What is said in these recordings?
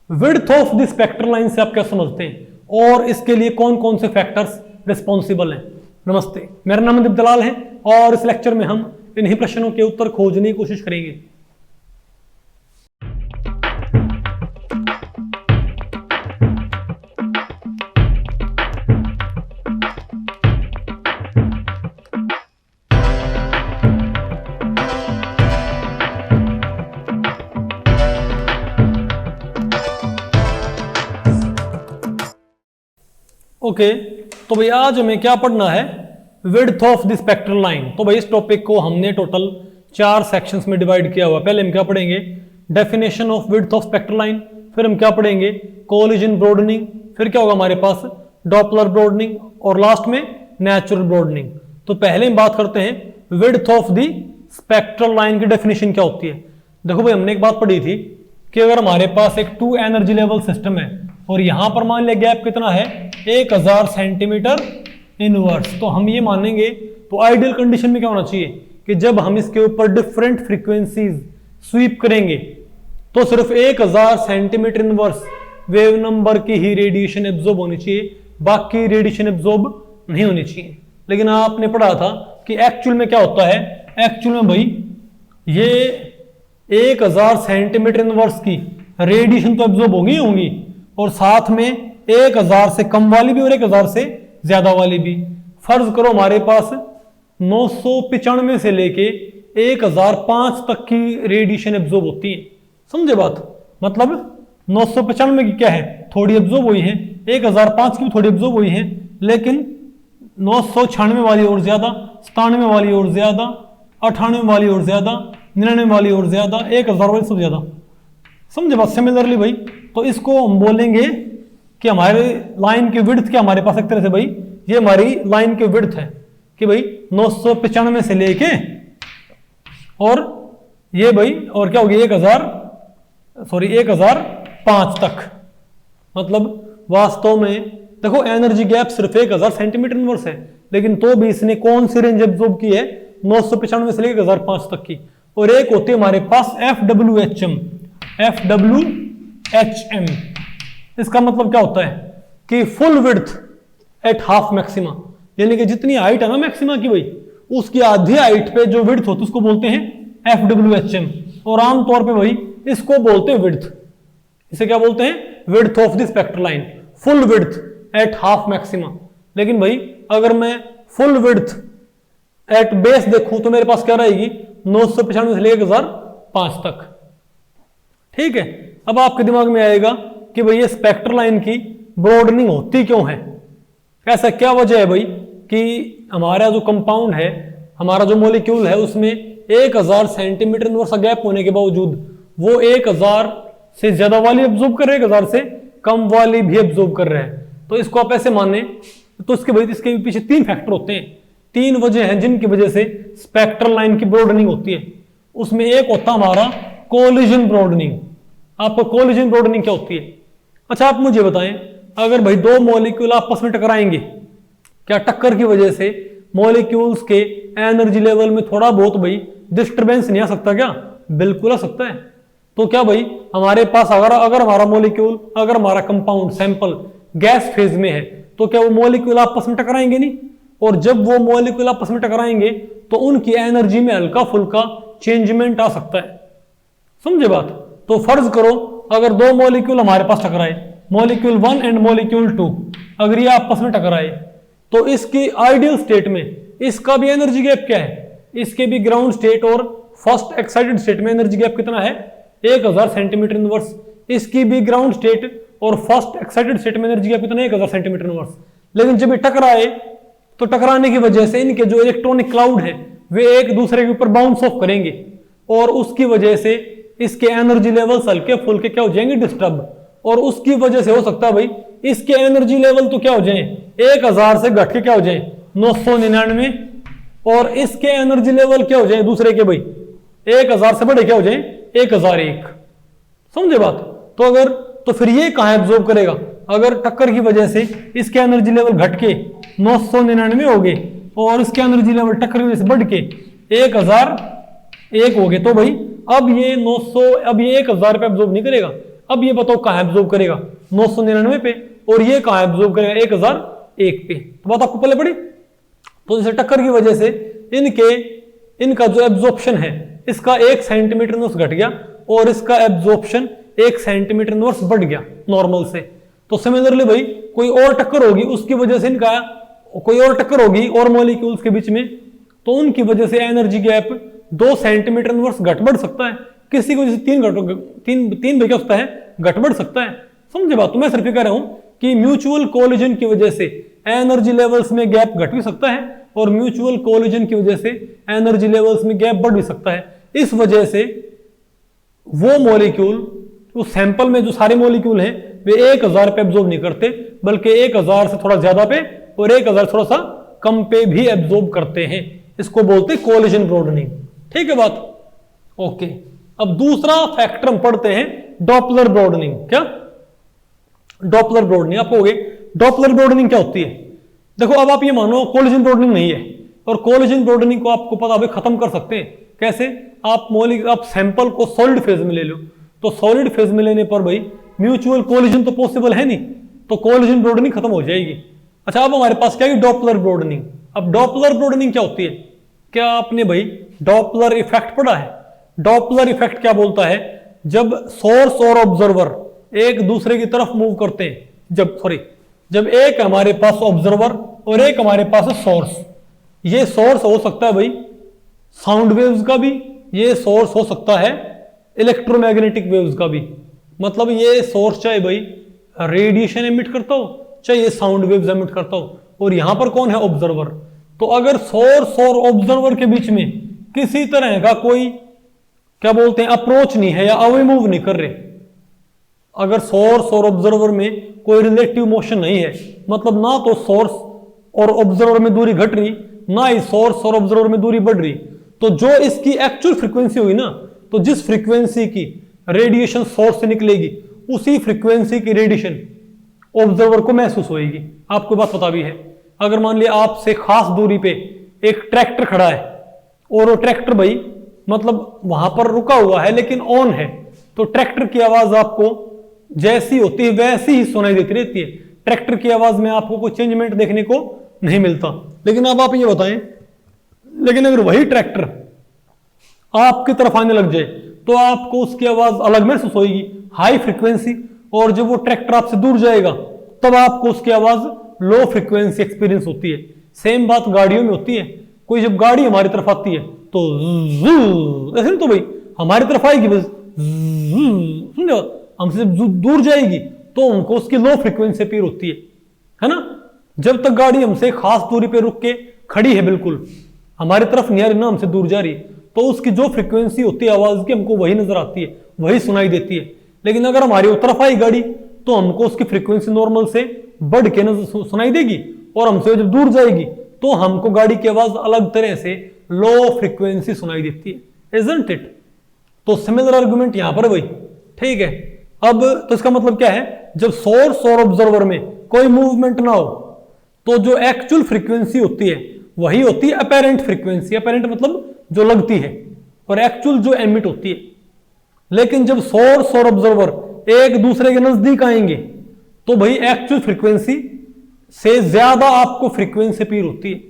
Width of the spectral line से आप क्या समझते हैं और इसके लिए कौन कौन से फैक्टर्स रिस्पॉन्सिबल हैं। नमस्ते, मेरा नाम दीप दलाल है और इस लेक्चर में हम इन्हीं प्रश्नों के उत्तर खोजने की कोशिश करेंगे। ओके, तो भाई आज हमें क्या पढ़ना है, width of the spectral line. तो भाई इस टॉपिक को हमने टोटल 4 सेक्शंस में डिवाइड किया हुआ। पहले हम क्या पढ़ेंगे, definition of width of spectral line, फिर हम क्या पढ़ेंगे, कोलिजन ब्रॉडनिंग, फिर क्या होगा हमारे पास डॉपलर ब्रॉडनिंग और लास्ट में नेचुरल ब्रॉडनिंग। तो पहले हम बात करते हैं width of the spectral line की डेफिनेशन क्या होती है। देखो भाई हमने एक बात पढ़ी थी कि अगर हमारे पास एक 2 एनर्जी लेवल सिस्टम है और यहां पर मान लिया गैप कितना है 1000 सेंटीमीटर इनवर्स, तो हम ये मानेंगे तो आइडियल कंडीशन में क्या होना चाहिए कि जब हम इसके ऊपर डिफरेंट फ्रीक्वेंसीज स्वीप करेंगे तो सिर्फ 1000 सेंटीमीटर इनवर्स वेव नंबर की ही रेडिएशन एब्जॉर्ब होनी चाहिए, बाकी रेडिएशन एब्जॉर्ब नहीं होनी चाहिए। लेकिन आपने पढ़ा था कि एक्चुअल में क्या होता है, एक्चुअल में भाई ये 1000 सेंटीमीटर इनवर्स की रेडिएशन तो एब्जॉर्ब होंगी और साथ में 1000 से कम वाली भी और 1000 से ज्यादा वाली भी। फर्ज करो हमारे पास 995 से लेके 1005 तक की रेडिएशन एब्जॉर्ब होती है। समझे बात, मतलब 995 की क्या है थोड़ी एब्जॉर्ब हुई है, 1005 की भी थोड़ी एब्जॉर्ब हुई है, लेकिन 996 वाली और ज्यादा, 97 वाली और ज्यादा, 98 वाली और ज्यादा, 99 वाली और ज्यादा, 1000 वाली सब ज्यादा। समझे बात सिमिलरली भाई, तो इसको हम बोलेंगे कि हमारे लाइन की विड्थ क्या, हमारे पास एक तरह से भाई ये हमारी लाइन की विड्थ है कि भाई 995 से लेके और ये भाई और क्या होगी 1005 तक। मतलब वास्तव में देखो एनर्जी गैप सिर्फ 1000 सेंटीमीटर इनवर्स है, लेकिन तो भी इसने कौन सी रेंज एब्जॉर्ब की है 995 से लेकर 1005 तक की। और एक होती है हमारे पास FWHM। इसका मतलब क्या होता है कि full width at half maxima, यानी कि जितनी हाइट है ना मैक्सिमा की भाई उसकी आधी हाइट पे जो विड्थ होती है उसको बोलते हैं FWHM। और आमतौर पे भाई इसको बोलते हैं विड्थ, इसे क्या बोलते हैं, width of the spectral line, full width at half maxima. लेकिन भाई अगर मैं फुल विड्थ एट बेस देखूं तो मेरे पास क्या रहेगी 995 से लेकर 1005 तक। ठीक है, अब आपके दिमाग में आएगा कि भाई ये स्पेक्ट्रल लाइन की ब्रॉडनिंग होती क्यों है, ऐसा क्या वजह है भाई कि हमारा जो कंपाउंड है, हमारा जो मॉलिक्यूल है उसमें 1000 सेंटीमीटर इनवर्स का गैप होने के बावजूद वो 1000 से ज्यादा वाली एब्जॉर्ब कर रहे हैं, 1000 से कम वाली भी एब्जॉर्ब कर रहे हैं। तो इसको आप ऐसे माने तो इसके पीछे 3 फैक्टर होते हैं, 3 वजह हैं जिनकी वजह से स्पेक्ट्रल लाइन की ब्रॉडनिंग होती है। उसमें एक होता हमारा कोलिजन ब्रॉडनिंग। आपको कोलिजन ब्रॉडनिंग क्या होती है, अच्छा आप मुझे बताएं, अगर भाई 2 मॉलिक्यूल आपस में टकराएंगे, क्या टक्कर की वजह से मॉलिक्यूल्स के एनर्जी लेवल में थोड़ा बहुत भाई डिस्टरबेंस नहीं आ सकता क्या? बिल्कुल आ सकता है। तो क्या भाई हमारे पास अगर हमारा मॉलिक्यूल, अगर हमारा कंपाउंड सैंपल गैस फेज में है तो क्या वो मॉलिक्यूल आपस में टकराएंगे नहीं? और जब वो मॉलिक्यूल आपस में टकराएंगे तो उनकी एनर्जी में हल्का फुल्का चेंजमेंट आ सकता है। समझे बात? तो फर्ज करो अगर 2 मॉलिक्यूल हमारे पास टकराए, मॉलिक्यूल 1 एंड मॉलिक्यूल 2, अगर ये आपस में टकराए तो इसकी आइडियल स्टेट में इसका भी एनर्जी गैप क्या है, इसके भी ग्राउंड स्टेट और फर्स्ट एक्साइटेड स्टेट में एनर्जी गैप कितना है 1000 सेंटीमीटर इनवर्स। इसकी भी ग्राउंड स्टेट और फर्स्ट एक्साइटेड स्टेट में एनर्जी गैप कितना है 1000 सेंटीमीटर इनवर्स। लेकिन जब ये टकराए तो टकराने की वजह से इनके जो इलेक्ट्रॉनिक क्लाउड है वे एक दूसरे के ऊपर बाउंस ऑफ करेंगे और उसकी वजह से इसके एनर्जी लेवल हल्के फुल्के क्या हो जाएंगे, डिस्टर्ब। और उसकी वजह से हो सकता है भाई इसके एनर्जी लेवल तो क्या हो जाए 1000 से घट के क्या हो जाए 999, और इसके एनर्जी लेवल क्या हो जाए दूसरे के भाई 1000 से बड़े क्या हो जाए 1001। समझे बात? तो फिर ये कहां एब्जॉर्ब करेगा, अगर टक्कर की वजह से इसके एनर्जी लेवल घट के 999 हो गए और इसके एनर्जी लेवल टक्कर की वजह से बढ़ के 1001 हो गए, तो भाई अब ये 1000 पे एब्जॉर्ब नहीं करेगा, अब ये बताओ कहाँ एब्जॉर्ब करेगा, 999 पे, और ये कहाँ एब्जॉर्ब करेगा, 1001 पे। तो बात आपको पहले पड़ी। तो जैसे टक्कर की वजह से इनका जो एब्जॉर्प्शन है, इसका 1 सेंटीमीटर इनवर्स घट गया और इसका एब्जॉर्प्शन 1 सेंटीमीटर इनवर्स बढ़ गया नॉर्मल से। तो सिमिलरली भाई कोई और टक्कर होगी, उसकी वजह से इनका कोई और टक्कर होगी और मॉलिक्यूल्स के बीच में, तो उनकी वजह से एनर्जी गैप 2 सेंटीमीटर इनवर्स घट बढ़ सकता है। किसी को जैसे 3 भी क्या सकता है, घट बढ़ सकता है। समझे बात? तो मैं सिर्फ ये कह रहा हूं कि म्यूचुअल कोलिजन की वजह से एनर्जी लेवल्स में गैप घट भी सकता है और म्यूचुअल कोलिजन की वजह से एनर्जी लेवल्स में गैप बढ़ भी सकता है। इस वजह से वो मॉलिक्यूल, उस सैंपल में जो सारे मॉलिक्यूल हैं, वे 1000 पे एब्जॉर्ब नहीं करते, बल्कि 1000 से थोड़ा ज्यादा पे और 1000 थोड़ा सा कम पे भी एब्जॉर्ब करते हैं। इसको बोलते हैं कोलिजन ब्रॉडनिंग। ठीक है बात? ओके। अब दूसरा फैक्टर हम पढ़ते हैं, डॉपलर ब्रॉडनिंग। क्या? Doppler broadening. आप कहोगे डॉपलर ब्रॉडनिंग क्या होती है? देखो, अब आप ये मानो कोलिजन ब्रॉडनिंग नहीं है, और कोलिजन ब्रॉडनिंग को आपको पता है खत्म कर सकते हैं कैसे? आप सैंपल को सॉलिड फेज में ले लो, तो सॉलिड फेज में लेने पर भाई म्यूचुअल कोलिजन तो पॉसिबल है नहीं, तो कोलिजन ब्रॉडनिंग खत्म हो जाएगी। अच्छा, अब हमारे पास क्या है? Doppler broadening. अब डॉपलर ब्रॉडनिंग क्या होती है? क्या आपने भाई डॉपलर इफेक्ट पढ़ा है? डॉपलर इफेक्ट क्या बोलता है? जब सोर्स और ऑब्जर्वर एक दूसरे की तरफ मूव करते हैं, जब एक हमारे पास ऑब्जर्वर और एक हमारे पास सोर्स, ये सोर्स हो सकता है भाई साउंड वेव्स का भी, ये सोर्स हो सकता है इलेक्ट्रोमैग्नेटिक वेव्स का भी। मतलब ये सोर्स चाहे भाई रेडिएशन एमिट करता हो, चाहे ये साउंड वेव्स एमिट करता हो, और यहां पर कौन है? ऑब्जर्वर। तो अगर सोर्स और ऑब्जर्वर के बीच में किसी तरह का कोई क्या बोलते हैं अप्रोच नहीं है या अवे मूव नहीं कर रहे, अगर सोर्स और ऑब्जर्वर में कोई रिलेटिव मोशन नहीं है, मतलब ना तो सोर्स और ऑब्जर्वर में दूरी घट रही, ना ही सोर्स और ऑब्जर्वर में दूरी बढ़ रही, तो जो इसकी एक्चुअल फ्रीक्वेंसी हुई ना, तो जिस फ्रीक्वेंसी की रेडिएशन सोर्स से निकलेगी, उसी फ्रीक्वेंसी की रेडिएशन ऑब्जर्वर को महसूस होगी। आपको बात पता भी है, अगर मान लिया आपसे खास दूरी पे एक ट्रैक्टर खड़ा है और वो ट्रैक्टर भाई मतलब वहां पर रुका हुआ है लेकिन ऑन है, तो ट्रैक्टर की आवाज आपको जैसी होती है वैसी ही सुनाई देती रहती है। ट्रैक्टर की आवाज में आपको कोई चेंजमेंट देखने को नहीं मिलता। लेकिन अब आप ये बताएं, लेकिन अगर वही ट्रैक्टर आपकी तरफ आने लग जाए तो आपको उसकी आवाज अलग महसूस होगी, हाई फ्रीक्वेंसी, और जब वो ट्रैक्टर आपसे दूर जाएगा तब आपको उसकी आवाज लो फ्रीक्वेंसी एक्सपीरियंस होती है। सेम बात गाड़ियों में होती है। कोई जब गाड़ी हमारी तरफ आती है तो ऐसे नहीं, तो भाई हमारी तरफ आएगी बस, समझो, हमसे दूर जाएगी तो हमको उसकी लो फ्रीक्वेंसी अपीयर होती है ना। जब तक गाड़ी हमसे खास दूरी पे रुक के खड़ी है, बिल्कुल हमारी तरफ नहीं आ रही ना, हमसे दूर जा रही है, तो उसकी जो फ्रीक्वेंसी होती है आवाज की, हमको वही नजर आती है, वही सुनाई देती है। लेकिन अगर हमारी तरफ आई गाड़ी तो हमको उसकी फ्रीक्वेंसी नॉर्मल से बढ़ के सुनाई देगी, और हमसे जब दूर जाएगी तो हमको गाड़ी की आवाज अलग तरह से लो फ्रीक्वेंसी सुनाई देती है। Isn't it? तो सिमिलर आर्गुमेंट यहां पर भाई। ठीक है, अब तो इसका मतलब क्या है? जब सोर्स और ऑब्जर्वर में कोई मूवमेंट ना हो तो जो एक्चुअल फ्रीक्वेंसी होती है वही होती है अपेरेंट फ्रीक्वेंसी। अपेरेंट मतलब जो लगती है, और एक्चुअल जो एमिट होती है। लेकिन जब सोर्स और ऑब्जर्वर एक दूसरे के नजदीक आएंगे तो भाई एक्चुअल फ्रीक्वेंसी से ज्यादा आपको फ्रीक्वेंसी अपीयर होती है।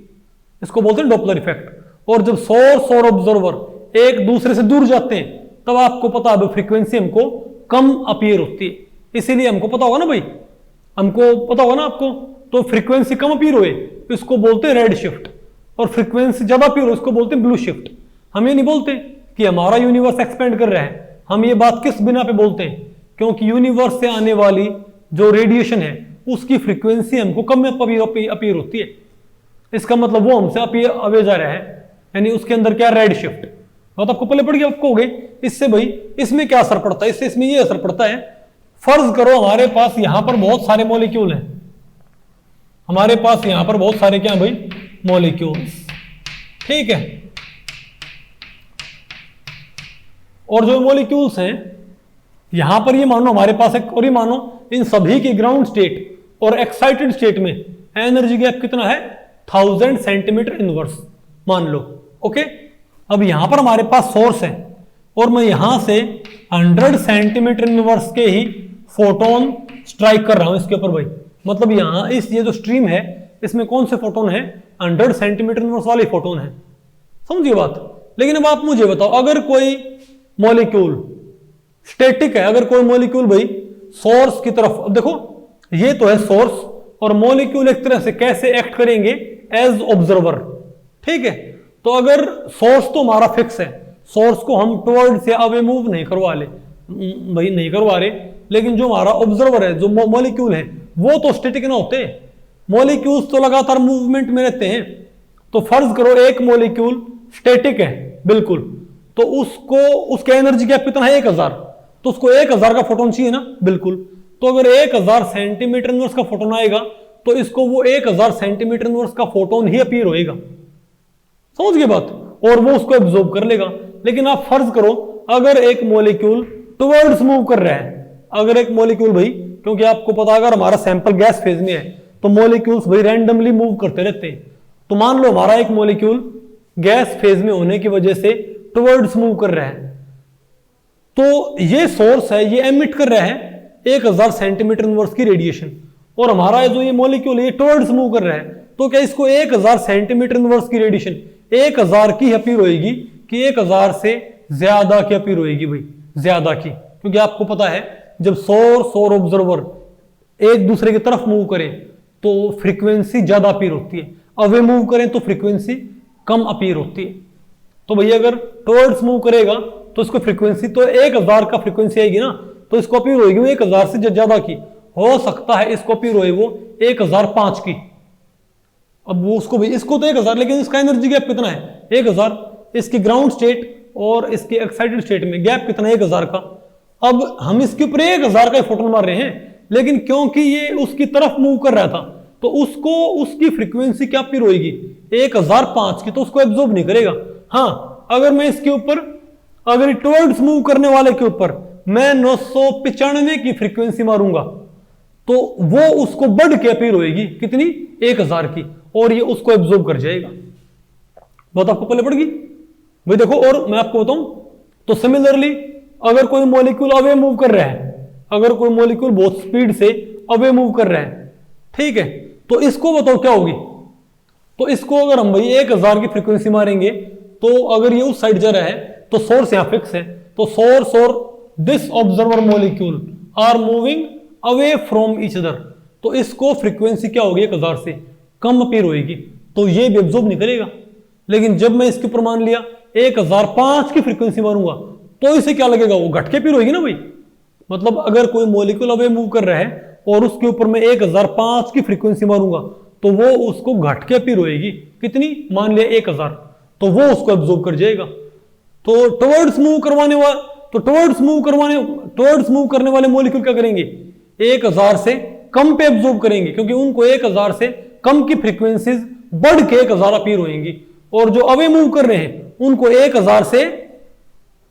इसको बोलते हैं डॉपलर इफेक्ट। और जब सोर्स और ऑब्जर्वर एक दूसरे से दूर जाते हैं तब आपको पता है फ्रीक्वेंसी हमको कम अपीयर होती है। इसीलिए हमको पता होगा ना भाई, हमको पता होगा ना आपको, तो फ्रीक्वेंसी कम अपीयर हुए तो इसको बोलते हैं रेड शिफ्ट, और फ्रीक्वेंसी ज्यादा अपीयर हो इसको बोलते हैं ब्लू शिफ्ट। हम ये नहीं बोलते कि हमारा यूनिवर्स एक्सपेंड कर रहा है। हम ये बात किस बिना पे बोलते हैं? क्योंकि यूनिवर्स से आने वाली जो रेडिएशन है उसकी फ्रीक्वेंसी हमको कम अपीयर होती है। इसका मतलब वो हमसे अवे जा रहा है, यानी उसके अंदर क्या रेड शिफ्ट। बात आपको पहले पड़ गया, आपको हो गई। इससे भाई इसमें क्या असर पड़ता है? इसमें ये असर पड़ता है, फर्ज करो हमारे पास यहां पर बहुत सारे मॉलिक्यूल हैं, हमारे पास यहां पर बहुत सारे क्या भाई मॉलिक्यूल्स। ठीक है, और जो मॉलिक्यूल्स हैं यहां पर ये मानो हमारे पास एक, और ये मानो इन सभी की ग्राउंड स्टेट और एक्साइटेड स्टेट में एनर्जी गैप कितना है? 1000 सेंटीमीटर इनवर्स मान लो। ओके, अब यहां पर हमारे पास सोर्स है और मैं यहां से 100 सेंटीमीटर इनवर्स के ही फोटोन स्ट्राइक कर रहा हूं इसके ऊपर भाई। मतलब यहां इस ये जो स्ट्रीम है इसमें कौन से फोटोन है, 100 सेंटीमीटर इनवर्स वाले फोटोन है, समझिए बात। लेकिन अब आप मुझे बताओ, अगर कोई मॉलिक्यूल स्टैटिक है, अगर कोई मॉलिक्यूल भाई सोर्स की तरफ, अब देखो ये तो है सोर्स, और मॉलिक्यूल एक तरह से कैसे एक्ट करेंगे, एज ऑब्जर्वर, ठीक है। तो अगर सोर्स तो हमारा फिक्स है, सोर्स को हम टुवर्ड से अवे मूव नहीं करवा ले भाई, नहीं करवा रहे, लेकिन जो हमारा ऑब्जर्वर है, जो मॉलिक्यूल है, वो तो स्टैटिक ना होते, मॉलिक्यूल्स तो लगातार मूवमेंट में रहते हैं। तो फर्ज करो एक मॉलिक्यूल स्टैटिक है बिल्कुल, तो उसको उसका एनर्जी गैप कितना है 1000, तो उसको 1000 का फोटोन चाहिए ना, बिल्कुल। तो अगर 1000 सेंटीमीटर इनवर्स का फोटोन आएगा तो इसको वो 1000 सेंटीमीटर इनवर्स का फोटोन ही अपीयर होएगा, समझ गए बात, और वो उसको एब्जॉर्ब कर लेगा। लेकिन आप फर्ज करो अगर एक मॉलिक्यूल टुवर्ड्स मूव कर रहा है, अगर एक मॉलिक्यूल भाई, क्योंकि आपको पता अगर हमारा सैंपल गैस फेज में है तो मॉलिक्यूल्स भाई रैंडमली मूव करते रहते हैं। तो मान लो हमारा एक मॉलिक्यूल गैस फेज में होने की वजह से टुवर्ड्स मूव कर रहा है, तो ये सोर्स है, ये एमिट कर रहा है 1000 सेंटीमीटर इनवर्स की रेडिएशन, और हमारा जो ये मॉलिक्यूल ये टुवर्ड्स मूव कर रहा है, तो क्या इसको 1000 सेंटीमीटर इनवर्स की रेडिएशन 1000 की अपीयर होएगी कि 1000 से ज्यादा की अपीयर होएगी भाई, ज्यादा की। क्योंकि आपको पता है जब सोर्स और ऑब्जर्वर एक दूसरे की तरफ मूव करें तो फ्रीक्वेंसी ज्यादा अपीयर होती है, अवे मूव करें तो फ्रीक्वेंसी कम अपीयर होती है। तो भैया अगर टुवर्ड्स मूव करेगा तो इसको फ्रीक्वेंसी तो 1000 का फ्रीक्वेंसी आएगी ना, तो इसको अपीयर होगी वो 1000 से ज्यादा की, हो सकता है इसको अपीयर होए वो 1005 की। अब वो उसको भी, इसको तो 1000, लेकिन इसका एनर्जी गैप कितना है 1000, इसकी ग्राउंड स्टेट और इसके एक्साइटेड स्टेट में गैप कितना है 1000 का। अब हम इसके ऊपर 1000 का फोटोन मार रहे हैं, लेकिन क्योंकि ये उसकी तरफ मूव कर रहा था तो उसको उसकी फ्रीक्वेंसी क्या अपीयर होगी 1005 की, तो उसको एब्जॉर्ब नहीं करेगा। हाँ, अगर मैं इसके ऊपर, अगर टुवर्ड्स मूव करने वाले के ऊपर मैं 995 की फ्रीक्वेंसी मारूंगा तो वो उसको बढ़ के अपीयर होगी कितनी 1000 की, और ये उसको एब्जॉर्ब कर जाएगा। बात आपको पहले पड़ गई भाई। देखो, और मैं आपको बताऊं तो सिमिलरली अगर कोई मॉलिक्यूल अवे मूव कर रहा है, अगर कोई मॉलिक्यूल बहुत स्पीड से अवे मूव कर रहा है, ठीक है, तो इसको बताओ क्या होगी। तो इसको अगर हम भाई 1000 की फ्रीक्वेंसी मारेंगे तो अगर ये उस साइड जा रहा है तो सोर्स यहां फिक्स है, तो सोर्स और this observer molecule are moving away from each other, तो इसको फ्रीक्वेंसी क्या होगी 1000 से कम अपीयर होगी, तो ये भी एब्जॉर्ब नहीं करेगा। लेकिन जब मैं इसके ऊपर मान लिया 1005 की फ्रीक्वेंसी मारूंगा तो इसे क्या लगेगा, वो घट के अपीयर होगी ना भाई। मतलब अगर कोई मॉलिक्यूल अवे मूव कर रहा है और उसके ऊपर मैं 1005 की फ्रीक्वेंसी मारूंगा तो वो उसको घट के अपीयर होएगी कितनी, मान लिया 1000, तो वो उसको एब्जॉर्ब कर जाएगा। तो टुवर्ड्स मूव करने वाले मॉलिक्यूल क्या करेंगे 1000 से कम पे एब्जॉर्ब करेंगे, क्योंकि उनको 1000 से कम की फ्रीक्वेंसीज बढ़ के 1000 अपीयर होंगी, और जो अवे मूव कर रहे हैं उनको 1000 से,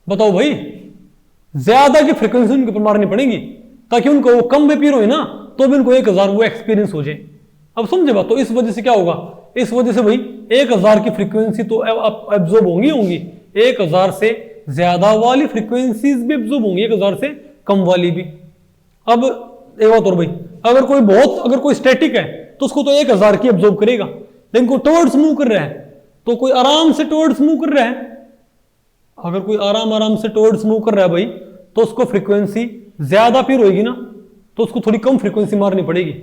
बताओ भाई, ज्यादा की फ्रीक्वेंसी उनके ऊपर मारनी पड़ेगी ताकि उनको वो कम अपीयर हो ना, तो भी उनको 1000 वो एक्सपीरियंस हो जाए। अब समझे बात। तो इस वजह से क्या होगा, इस वजह से भाई 1000 की फ्रीक्वेंसी तो एब्जॉर्ब होंगी 1000 से ज्यादा वाली फ्रीक्वेंसीज भी एब्जॉर्ब होंगी, 1000 से कम वाली भी। अब एक बात और भाई, अगर कोई स्टैटिक है तो उसको तो 1000 की एब्जॉर्ब करेगा, लेकिन कोई टुवर्ड्स मूव कर रहा है तो कोई आराम से टुवर्ड्स मूव कर रहा है, अगर कोई आराम से टुवर्ड्स मूव कर रहा है भाई तो उसको फ्रीक्वेंसी ज्यादा फिर होगी ना, तो उसको थोड़ी कम फ्रीक्वेंसी मारनी पड़ेगी,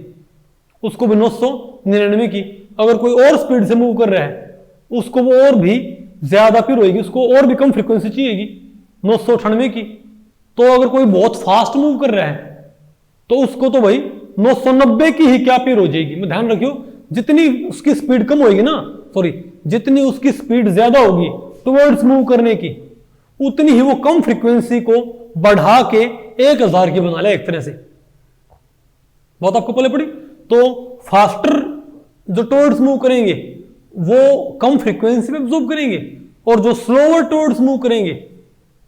उसको भी 999 की। अगर कोई और स्पीड से मूव कर रहा है उसको वो और भी ज्यादा फिर होगी, उसको और भी कम फ्रीक्वेंसी चाहिएगी 998 की। तो अगर कोई बहुत फास्ट मूव कर रहा है तो उसको तो भाई 990 की ही क्या फिर हो जाएगी। मैं ध्यान रखियो, जितनी उसकी स्पीड कम होगी ना, जितनी उसकी स्पीड ज्यादा होगी टुवर्ड्स मूव करने की, उतनी ही वो कम फ्रीक्वेंसी को बढ़ा के 1000 की बना ले एक तरह से। बात आपको पहले पड़ी। तो फास्टर जो टुवर्ड्स मूव करेंगे वो कम फ्रीक्वेंसी पे एब्जॉर्ब करेंगे, और जो स्लोअर टुवर्ड्स मूव करेंगे,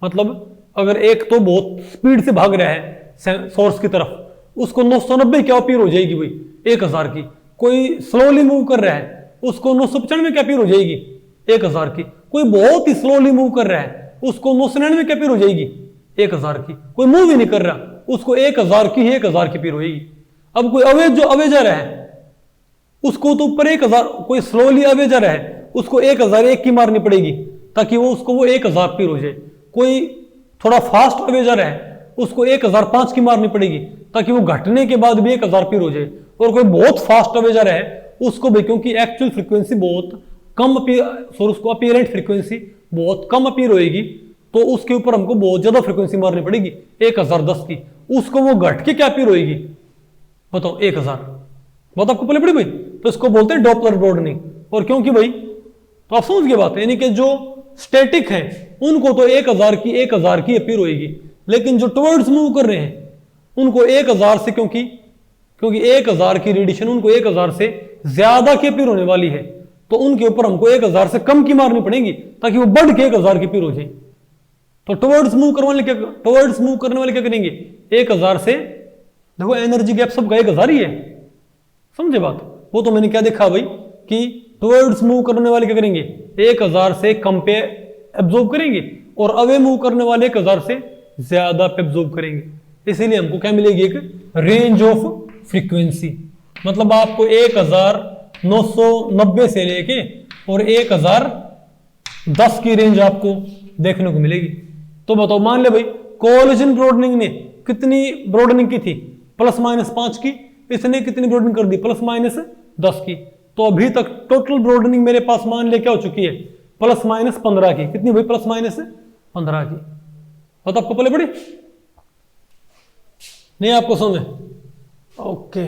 मतलब अगर एक तो बहुत स्पीड से भाग रहा है सोर्स की तरफ, उसको 990 क्या अपीयर हो जाएगी भाई 1000 की। कोई स्लोली मूव कर रहा है उसको 995 क्या अपीयर हो जाएगी 1000 की। कोई बहुत ही स्लोली मूव कर रहा है उसको 999 क्या अपीयर हो जाएगी 1000 की, कोई मूव ही नहीं कर रहा, उसको 1000 की 1000 की पीर होगी। अब कोई अवेजर है उसको तो ऊपर 1000, कोई स्लोली अवेजर है उसको 1001 की मारनी पड़ेगी ताकि वो 1000 पीर हो जाए। कोई थोड़ा फास्ट अवेजर है उसको 1005 की मारनी पड़ेगी ताकि वो घटने के बाद भी 1000 पीर हो जाए। और कोई बहुत फास्ट अवेजर है उसको भी, क्योंकि एक्चुअल फ्रीक्वेंसी बहुत कम उसको अपीयरेंट फ्रीक्वेंसी बहुत कम अपीयर होएगी, तो उसके ऊपर हमको बहुत ज्यादा फ्रीक्वेंसी मारनी पड़ेगी 1010 की, उसको वो घट के क्या अपीयर होएगी बताओ 1000। बात आपको पहले पड़ी भाई, तो इसको बोलते हैं डॉपलर ब्रॉडनिंग। और क्योंकि भाई तो आप समझ गए बात, यानी कि जो स्टैटिक है उनको तो 1000 की अपीयर होएगी, लेकिन जो टुवर्ड्स मूव कर रहे हैं उनको 1000 से, क्योंकि 1000 की रेडिएशन उनको 1000 से ज्यादा की अपीयर होने वाली है, तो उनके ऊपर हमको 1000 से कम की मारनी पड़ेगी ताकि वो बढ़ के 1000 की अपीयर हो जाए। तो टुवर्ड्स मूव करने वाले क्या करेंगे 1000 से, देखो एनर्जी गैप सबका 1000 ही है, समझे बात। वो तो मैंने क्या देखा भाई कि टुवर्ड्स मूव करने वाले क्या करेंगे 1000 से कम पे एब्जॉर्ब करेंगे और अवे मूव करने वाले 1000 से ज्यादा पे एब्जॉर्ब करेंगे। इसीलिए हमको क्या मिलेगी एक रेंज ऑफ फ्रीक्वेंसी, मतलब आपको 1990 से लेके और 1010 की रेंज आपको देखने को मिलेगी। तो बताओ, मान ले भाई कोलिजन ब्रॉडनिंग ने कितनी ब्रॉडनिंग की थी ±5 की, इसने कितनी ब्रॉडनिंग कर दी ±10 की। तो अभी तक टोटल ब्रॉडनिंग मेरे पास मान ले क्या हो चुकी है ±15 की। कितनी भाई ±15 की। तो आपको पहले पड़ी नहीं, आपको समझ? ओके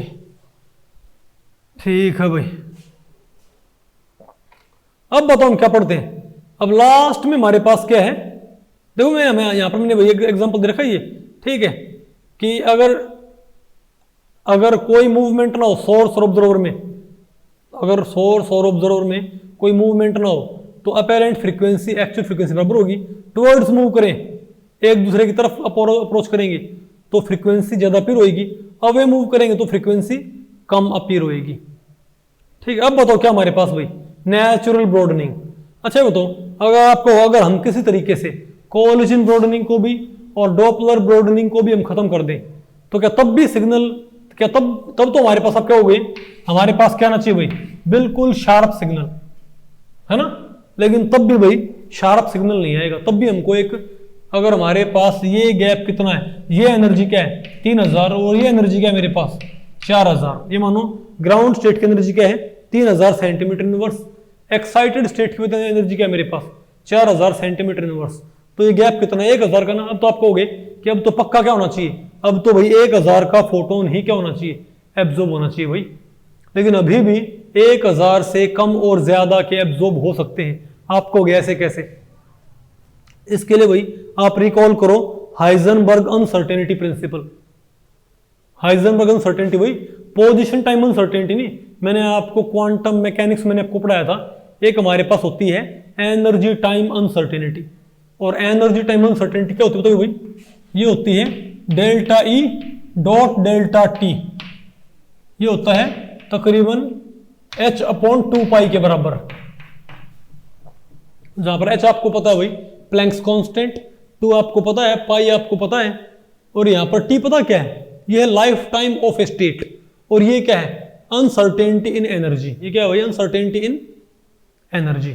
ठीक है भाई। अब बताओ हम क्या पढ़ते हैं। अब लास्ट में हमारे पास क्या है, देखो मैं यहां पर मैंने भाई एक एग्जांपल दे रखा है ये, ठीक है, कि अगर कोई मूवमेंट ना हो सोर्स और ऑब्जर्वर में, अगर सोर्स और ऑब्जर्वर में कोई मूवमेंट ना हो तो अपैरेंट फ्रीक्वेंसी एक्चुअल फ्रीक्वेंसी बराबर होगी। टुवर्ड्स मूव करें, एक दूसरे की तरफ अप्रोच करेंगे तो फ्रीक्वेंसी ज्यादा अपीयर होगी, अवे मूव करेंगे तो फ्रीक्वेंसी कम अपीयर होगी। ठीक है, अब बताओ क्या हमारे पास भाई नेचुरल ब्रॉडनिंग। अच्छा बताओ, अगर हम किसी तरीके से कोलिजन ब्रॉडनिंग को भी और डॉपलर ब्रॉडनिंग को भी हम खत्म कर दें तो क्या तब भी सिग्नल, क्या तब तो हमारे पास अब क्या हो गई, हमारे पास क्या आना चाहिए भाई बिल्कुल शार्प सिग्नल, है ना। लेकिन तब भी भाई शार्प सिग्नल नहीं आएगा, तब भी हमको एक, अगर हमारे पास ये गैप कितना है, ये एनर्जी क्या है 3000 और ये एनर्जी क्या है मेरे पास 4000, ये मानो ग्राउंड स्टेट की एनर्जी क्या है 3000 सेंटीमीटर इनवर्स, एक्साइटेड स्टेट की एनर्जी क्या है मेरे पास 4000 सेंटीमीटर इनवर्स। तो ये गैप कितना है 1000 का ना। अब तो आप कहोगे कि अब तो पक्का क्या होना चाहिए, अब तो भाई 1000 का फोटोन ही क्या होना चाहिए एब्जॉर्ब होना चाहिए भाई। लेकिन अभी भी 1000 से कम और ज्यादा के एब्जॉर्ब हो सकते हैं। आप कहोगे ऐसे कैसे, इसके लिए भाई आप रिकॉल करो Heisenberg uncertainty principle. Heisenberg uncertainty भाई पोजीशन टाइम अनसर्टेनिटी नहीं, मैंने आपको क्वांटम मैकेनिक्स मैंने आपको पढ़ाया था। एक हमारे पास होती है एनर्जी टाइम अनसर्टेनिटी, और एनर्जी टाइम अनसर्टेनिटी क्या होती है भाई, ये होती है delta E dot delta T, ये होता है तकरीबन h/2π के बराबर, जहां पर h आपको पता है भाई प्लैंक्स कांस्टेंट, 2 आपको पता है, पाई आपको पता है, और यहां पर t पता क्या है, ये है life time of A state, और ये क्या है अनसर्टेनिटी इन एनर्जी। ये क्या है भाई अनसर्टेनिटी इन एनर्जी।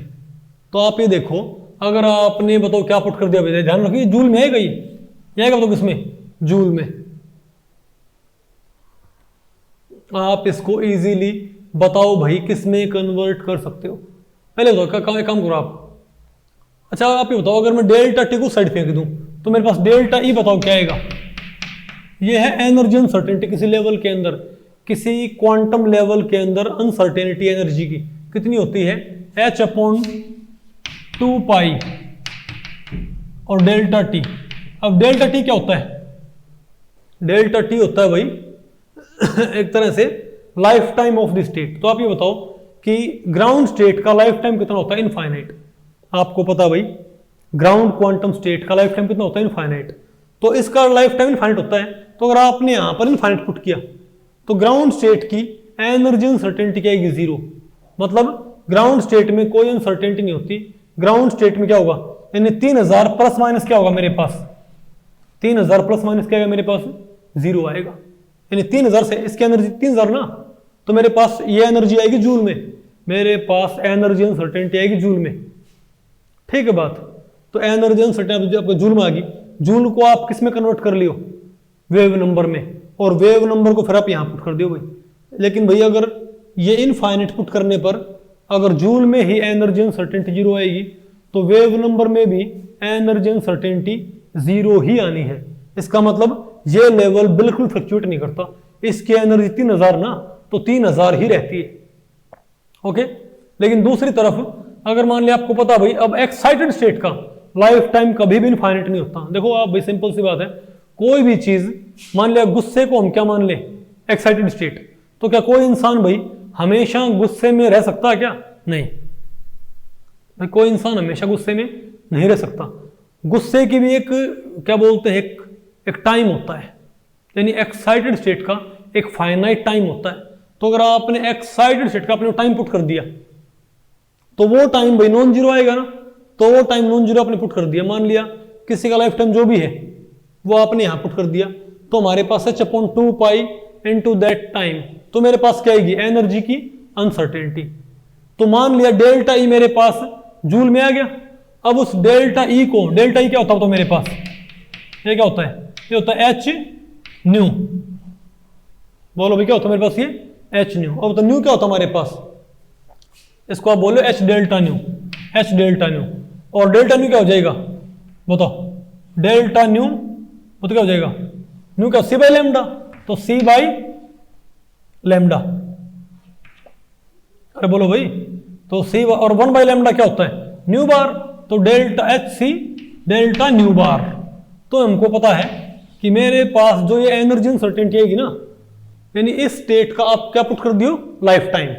तो आप ये देखो, अगर आपने बताओ क्या पुट कर दिया भाई, ध्यान रखिए जूल में आएगा, ये आएगा बताओ किसमें, जूल में। आप इसको इजीली बताओ भाई किस में कन्वर्ट कर सकते हो। पहले बताओ एक काम करो आप, अच्छा आप ये बताओ अगर मैं डेल्टा टी को साइड फेंक दूं तो मेरे पास डेल्टा ई बताओ क्या आएगा। ये है एनर्जी अनसर्टेनिटी किसी लेवल के अंदर, किसी क्वांटम लेवल के अंदर अनसर्टेनिटी एनर्जी की कितनी होती है h/2π और डेल्टा टी। अब डेल्टा टी क्या होता है, डेल्टा टी होता है भाई एक तरह से life time of the state. तो आप ये बताओ कि ग्राउंड स्टेट का लाइफ टाइम कितना होता है इनफाइनाइट। आपको पता भाई ग्राउंड क्वांटम स्टेट का लाइफ टाइम कितना होता है इनफाइनाइट, तो इसका लाइफ टाइम इनफाइनाइट होता है। तो अगर आपने यहां पर इनफाइनाइट पुट किया तो ग्राउंड स्टेट की एनर्जी अनसर्टेनिटी क्या आएगी 0, मतलब ग्राउंड स्टेट में कोई अनसर्टेनिटी नहीं होती। ग्राउंड स्टेट में क्या होगा, यानी 3000 प्लस माइनस क्या होगा मेरे पास 3000 प्लस माइनस क्या आएगा मेरे पास, 0 आएगा। यानी 3000 से इसकी एनर्जी 3000 ना, तो मेरे पास ये एनर्जी आएगी जूल में, मेरे पास एनर्जी अनसर्टेनिटी आएगी जूल में। ठीक है बात। तो एनर्जी अनसर्टेनिटी आपको जूल में आ गई, जूल को आप किस में कन्वर्ट कर लियो, वेव नंबर में, और वेव नंबर को फिर आप यहां पुट कर दियो भाई। लेकिन भाई अगर ये इनफाइनाइट पुट करने पर अगर जूल में ही एनर्जी अनसर्टेनिटी 0 आएगी, तो वेव नंबर में भी एनर्जी अनसर्टेनिटी 0 ही आनी है। इसका मतलब ये लेवल बिल्कुल फ्लक्चुएट नहीं करता, इसकी एनर्जी 3000 ना, तो 3000 ही रहती है। ओके। लेकिन दूसरी तरफ अगर मान लिया आपको पता भाई अब एक्साइटेड स्टेट का लाइफ टाइम कभी भी इनफाइनाइट नहीं होता। देखो आप भाई सिंपल सी बात है, कोई भी चीज मान लिया गुस्से को हम क्या मान ले, एक्साइटेड स्टेट, तो क्या कोई इंसान भाई हमेशा गुस्से में रह सकता है क्या, नहीं भाई, कोई इंसान हमेशा गुस्से में नहीं रह सकता। गुस्से की भी एक क्या बोलते हैं, एक टाइम होता है, यानी एक्साइटेड स्टेट का एक फाइनाइट टाइम होता है। तो अगर आपने एक्साइटेड स्टेट का अपने टाइम पुट कर दिया, तो वो टाइम भाई नॉन जीरो आएगा ना, तो वो टाइम नॉन जीरो आपने पुट कर दिया। मान लिया किसी का लाइफ टाइम जो भी है वो आपने यहां पुट कर दिया, तो हमारे पास h/2 pi into that time, तो मेरे पास क्या आएगी, एनर्जी की अनसर्टेनिटी। तो मान लिया डेल्टा ई मेरे पास जूल में आ गया। अब उस डेल्टा ई को, डेल्टा ई क्या होता है तो मेरे पास ये क्या होता है, ये होता है एच न्यू। बोलो भाई क्या होता है मेरे पास, ये एच न्यू। अब तो न्यू क्या होता है हमारे पास, इसको आप बोलो H delta nu, H delta nu. और डेल्टा न्यू क्या हो जाएगा बताओ, डेल्टा न्यू वो तो क्या हो जाएगा, न्यू क्या, सी बाई लेमडा, तो सी बाई लेमडा। अरे बोलो भाई, तो सी और 1 बाई लेमडा क्या होता है, न्यू बार, तो delta H C delta nu bar. तो हमको पता है कि मेरे पास जो ये एनर्जी अनसर्टेनिटी आएगी ना, यानी इस स्टेट का आप क्या पुट कर दियो, लाइफ टाइम।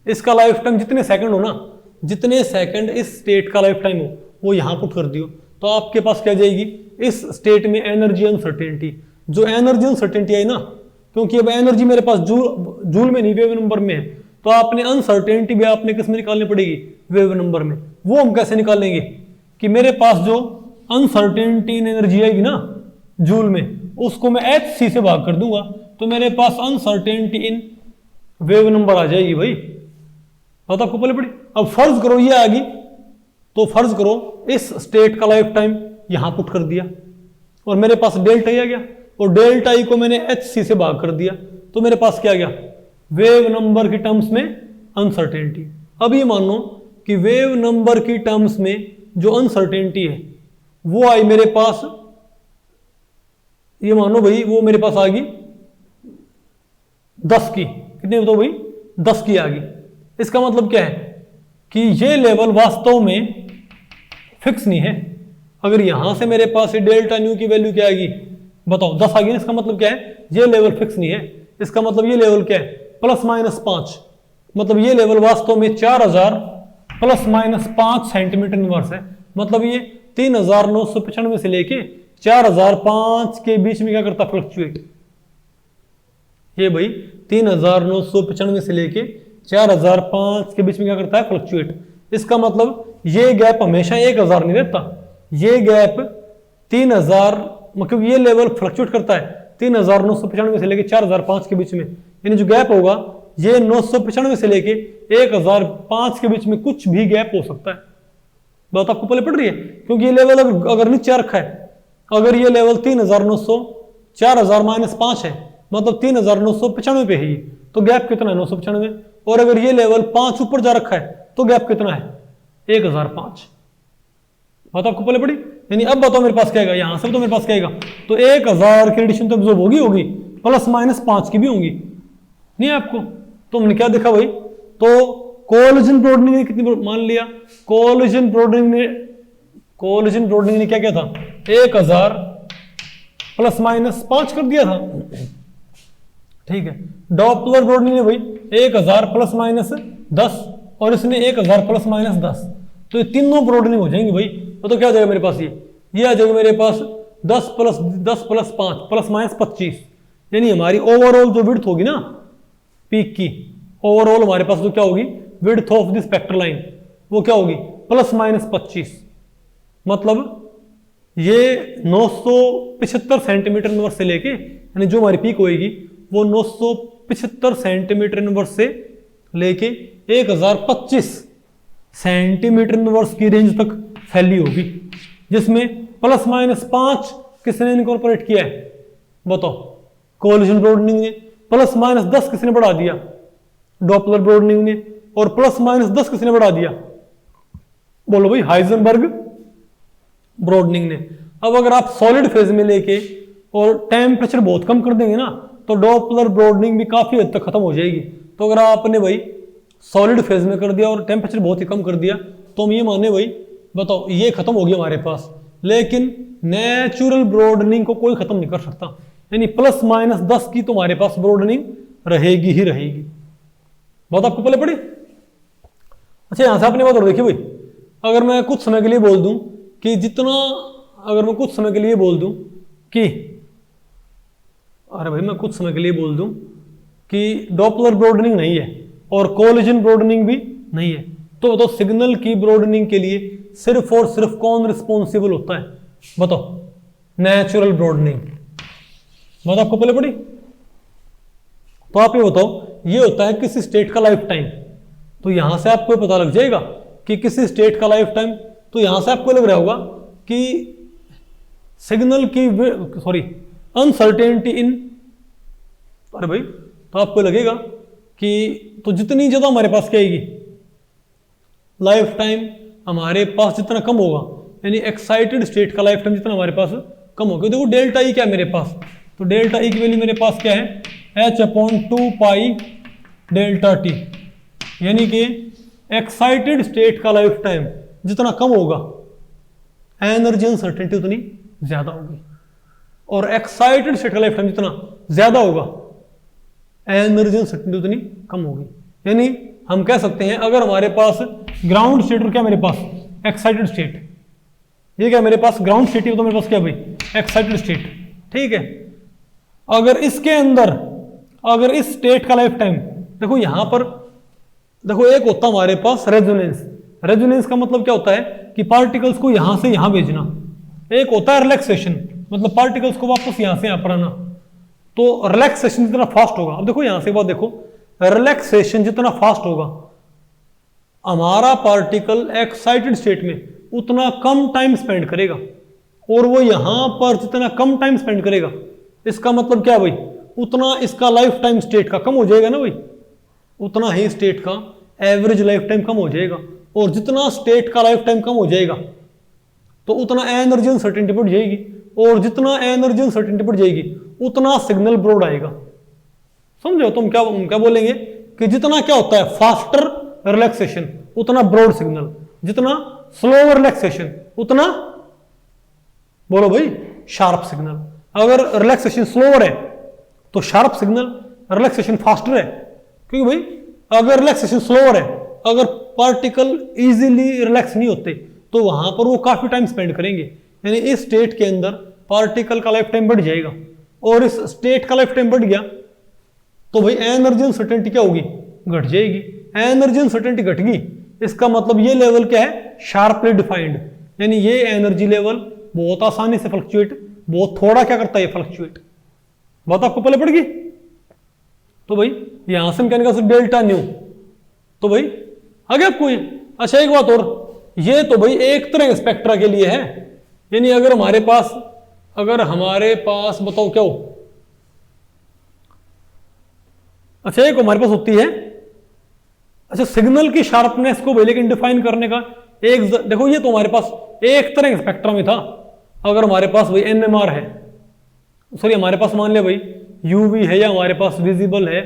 इसका लाइफ टाइम जितने सेकंड हो ना, जितने सेकंड इस स्टेट का लाइफ टाइम हो वो यहां पुट कर दियो, तो आपके पास क्या जाएगी, इस स्टेट में एनर्जी अनसर्टेनिटी। जो एनर्जी अनसर्टेनिटी आई ना, क्योंकि अब एनर्जी मेरे पास जूल में नहीं वेव नंबर में है, तो आपने अनसर्टेनिटी भी आपने किस में निकालनी पड़ेगी, वेव नंबर में। वो हम कैसे निकालेंगे कि मेरे पास जो अनसर्टेनिटी इन एनर्जी आएगी ना जूल में, उसको मैं एच सी से भाग कर दूंगा, तो मेरे पास अनसर्टेनिटी इन वेव नंबर आ जाएगी भाई। बात आपको पहले पड़ी। अब फर्ज करो ये आ गई, तो फर्ज करो इस स्टेट का लाइफ टाइम यहां पुट कर दिया, और मेरे पास डेल्टा ई आ गया, और डेल्टा ई को मैंने एच सी से भाग कर दिया, तो मेरे पास क्या आ गया, वेव नंबर की टर्म्स में अनसर्टेनिटी। अब ये मानो कि वेव नंबर की टर्म्स में जो अनसर्टेनिटी है वो आई मेरे पास, ये मानो भाई वो मेरे पास आ गई 10 की, कितनी बताओ भाई, 10 की आ गई। इसका मतलब क्या है कि ये लेवल वास्तव में फिक्स नहीं है। अगर यहां से मेरे पास डेल्टा न्यू की वैल्यू क्या आएगी बताओ, 10 आ गई। इसका मतलब क्या है, ये लेवल फिक्स नहीं है। इसका मतलब ये लेवल क्या है, ±5, मतलब ये लेवल वास्तव में 4000 ±5 सेंटीमीटर इनवर्स है। मतलब ये 3995 से लेके 4005 के बीच में क्या करता, फ्लक्चुएट। ये भाई 3995 से लेके 4005 के बीच में क्या करता है, फ्लक्चुएट। इसका मतलब ये गैप हमेशा 1000 नहीं रहता, ये गैप 3000, मतलब ये लेवल फ्लक्चुएट करता है 3995 से लेके 4005 के बीच में। यानी जो गैप होगा ये 995 से लेके 1005 के बीच में कुछ भी गैप हो सकता है। बात आपको पहले पड़ रही है, क्योंकि ये लेवल अगर नीचे रखा है, अगर ये लेवल 3900 4000 - 5 है, मतलब 3995 पे है ये, तो गैप कितना है, 995। और अगर ये लेवल 5 ऊपर जा रखा है तो गैप कितना है, 1005। बात आपको पहले पड़ी। यानी अब बताओ मेरे पास क्या आएगा, यहां से तो मेरे पास क्या आएगा, तो 1000 की रेडिएशन तो एब्जॉर्ब होगी ±5 की भी होंगी, नहीं आपको। तो हमने क्या देखा भाई, तो कोलिजन ब्रॉडनिंग ने कितनी मान लिया, कोलिजन ब्रॉडनिंग ने क्या किया था, 1000 ±5 कर दिया था, ठीक है। डॉपलर ब्रॉडनिंग ने भाई 1000 ±10, और इसने 1000 ±10, तो ये तीनों ब्रॉडनिंग हो जाएंगी भाई। तो क्या आ जाएगा मेरे पास, ये आ जाएगा मेरे पास 10 + 10 + 5 ±25। यानी हमारी ओवरऑल जो विड्थ होगी ना पीक की, ओवरऑल हमारे पास जो क्या होगी, width of the spectral line, वो क्या होगी ±25। मतलब ये 975 सेंटीमीटर इनवर्स से लेके, यानी जो हमारी पीक होएगी वो 975 सेंटीमीटर इनवर्स से लेके 1025 सेंटीमीटर इनवर्स की रेंज तक फैली होगी, जिसमें ±5 किसने इनकॉर्पोरेट किया है बताओ? कोलिजन ब्रॉडनिंग ने। ±10 किसने बढ़ा दिया? डॉपलर ब्रॉडनिंग ने। और ±10 किसने बढ़ा दिया? बोलो भाई, हाइजेनबर्ग ब्रॉडनिंग ने। अब अगर आप सॉलिड फेज में लेके और टेम्परेचर बहुत कम कर देंगे ना, तो डॉपलर ब्रॉडनिंग भी काफी हद तक खत्म हो जाएगी। तो अगर आपने भाई सॉलिड फेज में कर दिया और टेम्परेचर बहुत ही कम कर दिया, तो हम ये माने भाई बताओ ये खत्म हो गया हमारे पास। लेकिन नेचुरल ब्रॉडनिंग को कोई खत्म नहीं कर सकता, यानी ±10 की तुम्हारे पास ब्रॉडनिंग रहेगी ही रहेगी। बात आपको पहले पड़ी? अच्छा, यहां से आपने बात और देखी भाई, अगर मैं कुछ समय के लिए बोल दूं कि जितना, अगर मैं कुछ समय के लिए बोल दूं कि, अरे भाई मैं कुछ समय के लिए बोल दूं कि डॉपलर ब्रॉडनिंग नहीं है और कोलिजन ब्रॉडनिंग भी नहीं है, तो बताओ सिग्नल की ब्रॉडनिंग के लिए सिर्फ और सिर्फ कौन रिस्पॉन्सिबल होता है बताओ? Natural broadening. बात आपको पहले पड़ी? तो आप ये बताओ, ये होता है किसी स्टेट का लाइफ टाइम। तो यहां से आपको पता लग जाएगा कि किसी स्टेट का लाइफ टाइम, तो यहां से आपको लग रहा होगा कि सिग्नल की अनसर्टेनिटी इन, अरे भाई तो आपको लगेगा कि तो जितनी ज्यादा हमारे पास क्या आएगी लाइफ टाइम, हमारे पास जितना कम होगा, यानी एक्साइटेड स्टेट का लाइफ टाइम जितना हमारे पास कम होगा। देखो डेल्टा ई क्या है मेरे पास, तो डेल्टा ई की वैल्यू मेरे पास क्या है? h/2 पाई डेल्टा टी, यानी कि एक्साइटेड स्टेट का लाइफ टाइम जितना कम होगा, एनर्जी अनसर्टेनिटी उतनी ज्यादा होगी। और एक्साइटेड स्टेट का लाइफ टाइम जितना ज्यादा होगा, एनर्जी अनसर्टेनिटी उतनी कम होगी। यानी हम कह सकते हैं, अगर हमारे पास ग्राउंड स्टेट और क्या मेरे पास एक्साइटेड स्टेट, ये क्या मेरे पास ग्राउंड स्टेट है, तो मेरे पास क्या भाई एक्साइटेड स्टेट, ठीक है। अगर इसके अंदर, अगर इस स्टेट का लाइफ टाइम, देखो यहां पर देखो एक होता हमारे पास रेजोनेंस। रेजोनेंस का मतलब क्या होता है कि पार्टिकल्स को यहां से यहां भेजना। एक होता है रिलैक्सेशन, मतलब पार्टिकल्स को वापस यहां से यहां पर आना। तो रिलैक्सेशन जितना फास्ट होगा, अब देखो यहां से बात देखो, रिलैक्सेशन जितना फास्ट होगा, हमारा पार्टिकल एक्साइटेड स्टेट में उतना कम टाइम स्पेंड करेगा, और वो यहां पर जितना कम टाइम स्पेंड करेगा, इसका मतलब क्या भाई, उतना इसका लाइफ टाइम स्टेट का कम हो जाएगा ना भाई, उतना ही स्टेट का एवरेज लाइफ टाइम कम हो जाएगा। और जितना स्टेट का लाइफ टाइम कम हो जाएगा, तो उतना एनर्जी अनसर्टेनिटी बढ़ जाएगी, और जितना एनर्जी अनसर्टेनिटी बढ़ जाएगी, उतना सिग्नल ब्रॉड आएगा। समझो तुम क्या बोलेंगे कि जितना क्या होता है फास्टर रिलैक्सेशन उतना ब्रॉड सिग्नल, जितना स्लोअर रिलैक्सेशन उतना, बोलो भाई, शार्प सिग्नल। अगर रिलैक्सेशन स्लोअर है तो शार्प सिग्नल, रिलैक्सेशन फास्टर है, क्योंकि भाई अगर रिलैक्सेशन स्लोअर है, अगर पार्टिकल इजीली रिलैक्स नहीं होते तो वहां पर वो काफी टाइम स्पेंड करेंगे, यानी इस स्टेट के अंदर पार्टिकल का लाइफ टाइम बढ़ जाएगा, और इस स्टेट का लाइफ टाइम बढ़ गया तो भाई एनर्जी अनसर्टेनिटी क्या होगी, घट जाएगी। एनर्जी अनसर्टेनिटी घट गई, इसका मतलब ये लेवल क्या है, शार्पली डिफाइंड, यानी ये एनर्जी लेवल बहुत आसानी से फ्लक्चुएट, बहुत थोड़ा क्या करता है फ्लक्चुएट। बात आपको पहले पड़ गई? तो भाई यहां से हम कहने का डेल्टा न्यू, तो भाई आगे आपको ये, अच्छा एक बात और, ये तो भाई एक तरह के स्पेक्ट्रा के लिए है, यानी अगर हमारे पास बताओ क्या हो, अच्छा एक हमारे पास होती है, अच्छा सिग्नल की शार्पनेस को भाई लेकिन डिफाइन करने का एक, देखो ये तो हमारे पास एक तरह के स्पेक्ट्रा में था। अगर हमारे पास भाई एनएमआर है, सॉरी हमारे पास मान लिया भाई यूवी है, या हमारे पास विजिबल है,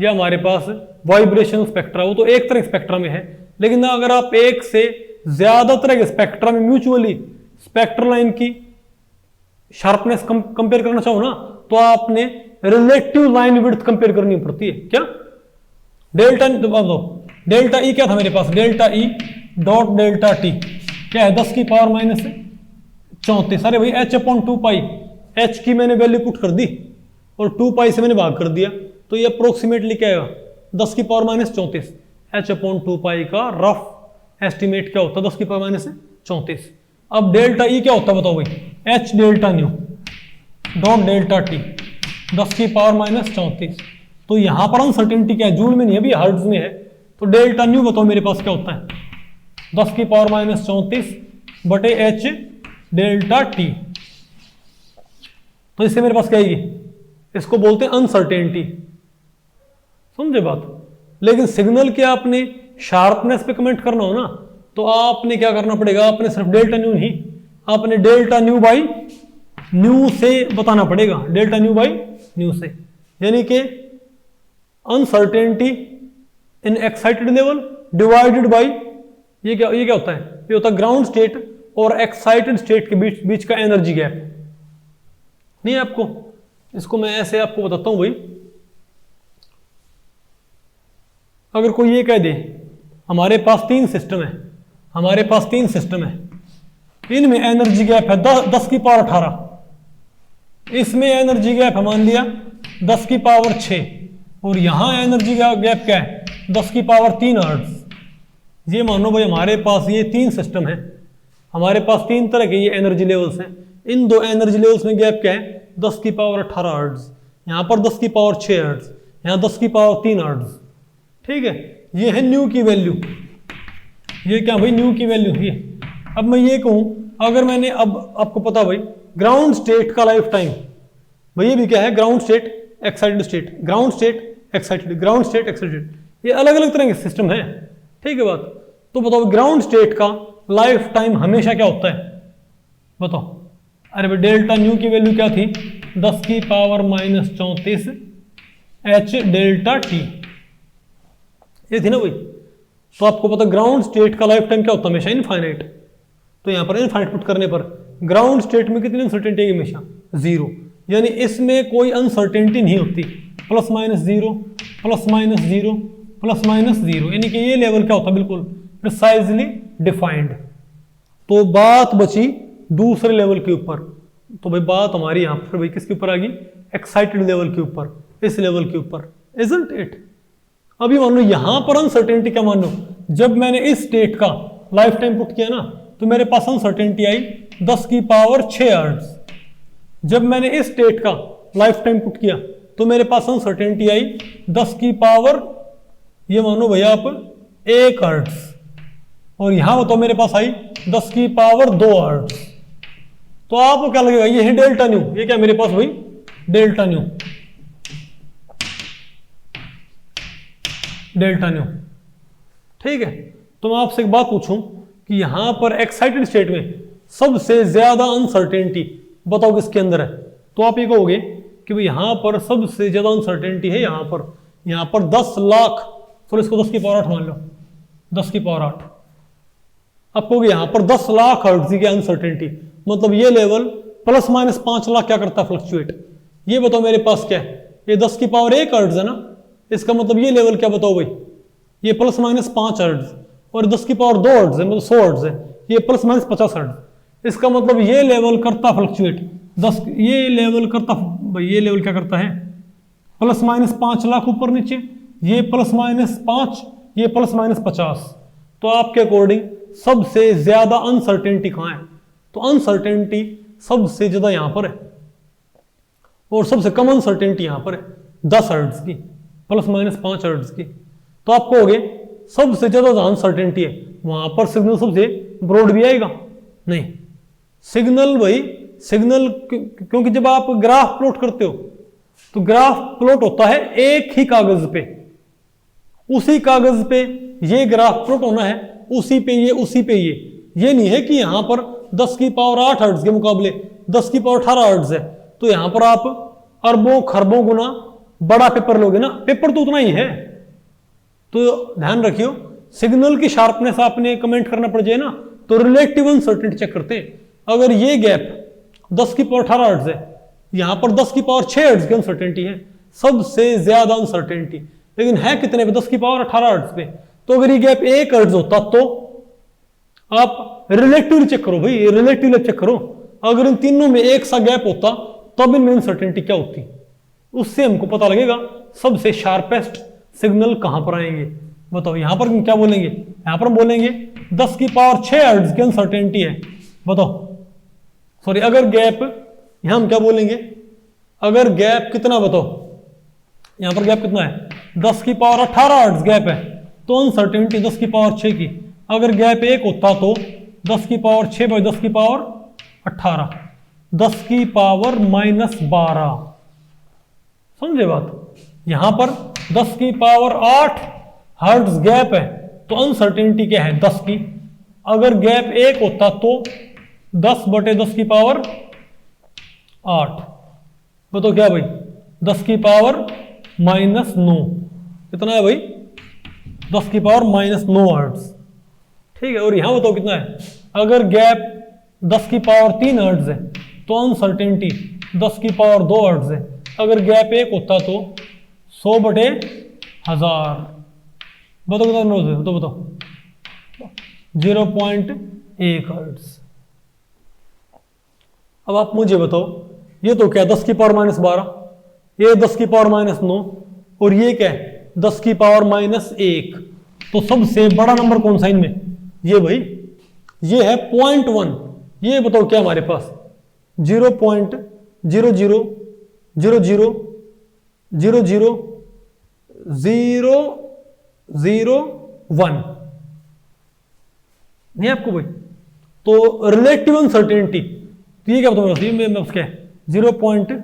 या हमारे पास वाइब्रेशन स्पेक्ट्रा, वो तो एक तरह के स्पेक्ट्रा में है। लेकिन अगर आप एक से ज्यादा तरह के स्पेक्ट्रा में म्यूचुअली स्पेक्ट्रल लाइन की शार्पनेस कंपेयर करना चाहो ना, तो आपने रिलेटिव लाइन विड्थ कंपेयर करनी पड़ती है। क्या डेल्टा ई क्या था मेरे पास, delta E dot delta T क्या है, 10 की पावर माइनस 34। अरे भाई h/2 पाई, h की मैंने वैल्यू पुट कर दी और 2 पाई से मैंने भाग कर दिया, तो ये अप्रोक्सीमेटली क्या आएगा, 10 की पावर माइनस 34। h/2 पाई का रफ एस्टिमेट क्या होता है, 10 की पावर माइनस 34। अब डेल्टा ई क्या होता है बताओ भाई, H delta nu dot delta T 10 की पावर माइनस 34। तो यहां पर अनसर्टेनिटी क्या है, जूल में नहीं है, अभी हर्ट्ज में है। तो डेल्टा न्यू बताओ मेरे पास क्या होता है, 10 की पावर माइनस 34 बटे एच डेल्टा टी। तो इससे मेरे पास क्या आएगी, इसको बोलते हैं अनसर्टेनिटी, समझे बात। लेकिन सिग्नल के आपने शार्पनेस पे कमेंट करना हो ना, तो आपने क्या करना पड़ेगा, आपने सिर्फ डेल्टा न्यू नहीं, आपने डेल्टा न्यू बाई न्यू से बताना पड़ेगा, डेल्टा न्यू बाई न्यू से। यानी कि uncertainty in excited level divided by ये क्या होता है, ये होता है ग्राउंड स्टेट और एक्साइटेड स्टेट के बीच का एनर्जी गैप। नहीं है आपको, इसको मैं ऐसे आपको बताता हूं भाई। अगर कोई ये कह दे हमारे पास 3 सिस्टम है, हमारे पास 3 सिस्टम है, इनमें एनर्जी गैप है 10 की पावर 18, इसमें एनर्जी गैप है मान लिया 10 की पावर 6, और यहां एनर्जी गैप क्या है 10 की पावर 3 हर्ट्ज। ये मानो भाई हमारे पास ये 3 सिस्टम है, हमारे पास 3 तरह के ये एनर्जी लेवल्स हैं। इन 2 एनर्जी लेवल्स में गैप क्या है 10 की पावर 18 हर्ट्ज, यहां पर 10 की पावर 6 हर्ट्ज, यहां 10 की पावर 3 हर्ट्ज। ठीक है, ये है न्यू की वैल्यू, ये क्या भाई न्यू की वैल्यू ये। अब मैं ये कहूं, अगर मैंने, अब आपको पता भाई ग्राउंड स्टेट का लाइफ टाइम, भाई ये भी क्या है ground state excited state, ground state excited, ground state excited, ये अलग अलग तरह के सिस्टम है। ठीक है बात। तो बताओ ग्राउंड स्टेट का लाइफ टाइम हमेशा क्या होता है, बताओ। अरे भाई डेल्टा न्यू की वैल्यू क्या थी 10 की power minus 34 H delta T, ये थी ना भाई। तो आपको पता ग्राउंड स्टेट का लाइफ टाइम क्या होता है हमेशा इनफाइनाइट। तो यहां पर इनफाइनाइट पुट करने पर ग्राउंड स्टेट में कितनी अनसर्टेनिटी है हमेशा 0, यानी इसमें कोई अनसर्टेनिटी नहीं होती, plus minus 0 plus minus 0 plus minus 0, यानी कि ये लेवल क्या होता है बिल्कुल प्रिसाइजली डिफाइंड। तो बात बची दूसरे लेवल के ऊपर। तो भाई बात हमारी यहां पर भाई किसके ऊपर आ गई, एक्साइटेड लेवल के ऊपर, इस लेवल के ऊपर, इजंट इट। अभी मान लो यहां पर अनसर्टेनिटी क्या मान लो, जब मैंने इस स्टेट का लाइफ टाइम पुट किया ना, तो मेरे पास अनसर्टेनिटी आई 10 की पावर 6 हर्ट्ज। जब मैंने इस स्टेट का लाइफ टाइम पुट किया तो मेरे पास अनसर्टेनिटी आई 10 की पावर, ये मानो भैया आप 1 हर्ट्ज, और यहां बताओ मेरे पास आई 10 की पावर 2 हर्ट्ज। तो आपको क्या लगेगा, ये है डेल्टा न्यू, ये क्या मेरे पास भाई डेल्टा न्यू, डेल्टा न्यू। ठीक है, तो मैं आपसे एक बात पूछूं कि यहां पर एक्साइटेड स्टेट में सबसे ज्यादा अनसर्टेनिटी बताओ किसके अंदर है। तो आप ये कहोगे कि भाई यहां पर सबसे ज्यादा अनसर्टेनिटी है यहां पर 10 लाख, चलो इसको 10 की पावर 8 मान लो, 10 की पावर 8। आप कहोगे यहां पर 10 लाख हर्ट्ज की अनसर्टेनिटी, मतलब ये लेवल प्लस माइनस 5 लाख क्या करता है फ्लक्चुएट। ये बताओ मेरे पास क्या है, ये 10 की पावर 1 हर्ट्ज है ना, इसका मतलब ये लेवल क्या बताओ भाई, ये प्लस माइनस 5 हर्ट्ज, और 10 की पावर 2 हर्ट्ज है, मतलब 100 हर्ट्ज है, ये प्लस माइनस 50 हर्ट्ज। इसका मतलब ये लेवल करता फ्लक्चुएट 10, ये लेवल करता भाई, ये लेवल क्या करता है प्लस माइनस 5 लाख ऊपर नीचे, ये प्लस माइनस 5, ये प्लस माइनस 50। तो आपके अकॉर्डिंग सबसे ज्यादा अनसर्टेनिटी कहां है, तो अनसर्टेनिटी सबसे ज्यादा यहां पर है, और सबसे कम अनसर्टेनिटी यहां पर है 10 हर्ट्ज की, प्लस माइनस 5 हर्ट्ज की। तो आप कहोगे सबसे ज्यादा अनसर्टेनिटी है, वहां पर सिग्नल सबसे ब्रॉड भी आएगा, नहीं सिग्नल भाई, सिग्नल क्योंकि जब आप ग्राफ प्लॉट करते हो तो ग्राफ प्लॉट होता है एक ही कागज पे, उसी कागज पे ये ग्राफ प्लॉट होना है, उसी पे ये, उसी पे ये नहीं है कि यहां पर 10 की पावर 8 हर्ट्ज के मुकाबले 10 की पावर 18 हर्ट्ज है, तो यहां पर आप अरबों खरबों गुना बड़ा पेपर लोगे ना, पेपर तो उतना ही है। तो ध्यान रखियो, सिग्नल की शार्पनेस आपने कमेंट करना पड़ जाए ना, तो रिलेटिव अनसर्टेनिटी चेक करते हैं। अगर ये गैप 10 की पावर 18 हर्ट्ज है, यहां पर 10 की पावर 6 हर्ट्ज की अनसर्टेनिटी है, सबसे ज्यादा अनसर्टेनिटी, लेकिन है कितने पे 10 की पावर 18 हर्ट्ज पे। तो अगर ये गैप 1 हर्ट्ज होता तो आप रिलेटिवली चेक करो भाई, रिलेटिवली चेक करो, अगर इन तीनों में एक सा गैप होता तब इनमें अनसर्टेनिटी क्या होती, उससे हमको पता लगेगा सबसे शार्पेस्ट सिग्नल कहां पर आएंगे। बताओ यहां पर क्या बोलेंगे, यहां पर हम बोलेंगे 10 की पावर 6 हर्ट्ज की अनसर्टेनिटी है, बताओ सॉरी अगर गैप, यहां हम क्या बोलेंगे, अगर गैप कितना बताओ, यहां पर गैप कितना है 10 की पावर 18 हर्ट्ज गैप है, तो अनसर्टेनिटी 10 की पावर 6 की। अगर गैप 1 होता तो 10 की पावर 6 बाई 10 की पावर 18, 10 की पावर -12, समझे बात। यहां पर 10 की पावर 8 हर्ट्ज गैप है, तो अनसर्टेनिटी क्या है 10 की। अगर गैप 1 होता तो 10 बटे 10 की पावर 8, बताओ क्या भाई 10 की पावर -9, कितना है भाई 10 की पावर -9 हर्ट्ज, ठीक है। और यहां बताओ कितना है, अगर गैप 10 की पावर 3 हर्ट्ज है तो अनसर्टेनिटी 10 की पावर 2 हर्ट्ज है। अगर गैप 1 होता तो 100 बटे 1000, बताओ कितना नोज है, तो बताओ 0.1 हर्ट्ज। अब आप मुझे बताओ ये तो क्या 10 की पावर -12, ये 10 की पावर -9, और ये क्या है 10 की पावर -1, तो सबसे बड़ा नंबर कौन सा इनमें, ये भाई ये है 0.1। ये बताओ क्या हमारे पास 0.00000001 नहीं आपको भाई। तो रिलेटिव अनसर्टेनिटी, तो ये क्या बताओ क्या है 0.